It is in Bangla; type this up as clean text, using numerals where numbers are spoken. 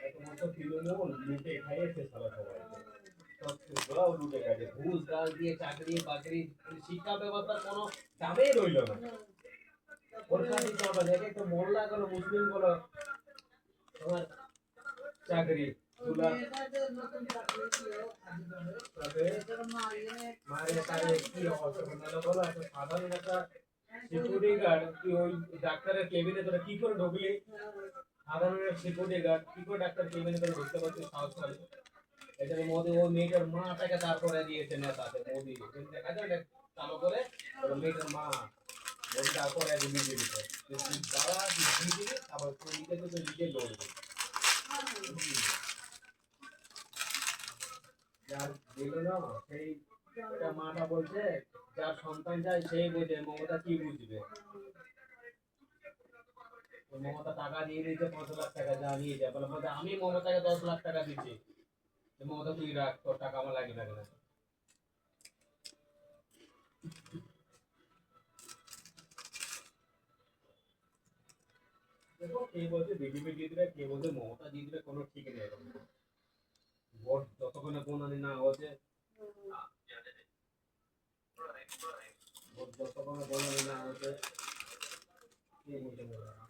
একমাত্র তৃণমূল লুটে খাইয়েছে সারা সবাইকে। সবগুলাও লুটে খাইছে, ঘুষ গাল দিয়ে চাকরি বাকরি, শিক্ষা ব্যবস্থার কোনো দামেই রইল না। পরীক্ষা দিতে হবে, এক একটা মোল্লা গুলো মুসলিম গুলো তোমার চাকরি গুলা মারে তারে কি অবস্থা বলো, একটা সাধারণ একটা সিকিউরিটি গার্ড তুই ওই ডাক্তারের কেবিনে তোরা কি করে ঢুকলি? সাধারণ সিকিউরিটি গার্ড কি করে ডাক্তার কেবিনে তোরা ঢুকতে পারছিস সাহস করে? এটা মোদি ওই মেয়েটার মাটাকে দাঁড় করে দিয়েছে নেতাতে, মোদি দেখা যায় চালু করে ওই মেয়েটার মা মোদি দাঁড় করে দিয়ে বিজেপিতে যারা বিজেপি আবার নিজে তো নিজে লড়বে। যার দিল না সেই ওটা মাটা বলছে যার সন্তান চাই সেই বুঝে, মমতা কি বুঝবে? মমতা টাকা দিয়ে দিয়েছে 5 লাখ টাকা, যা নিয়ে যায় বলে বলছে আমি মমতাকে 10 লাখ টাকা দিচ্ছি, মমতা তুই রাখ, তোর টাকা আমার লাগবে না। দেখো কে বলছে বিজেপি দিয়ে দিবে, কে বলছে মমতা দিয়ে দিবে, কোনো ঠিক নেই। ভোট যতক্ষণে বনানি না হচ্ছে, ভোট যতক্ষণে বনানি না হচ্ছে, কে বলতে পারবে না।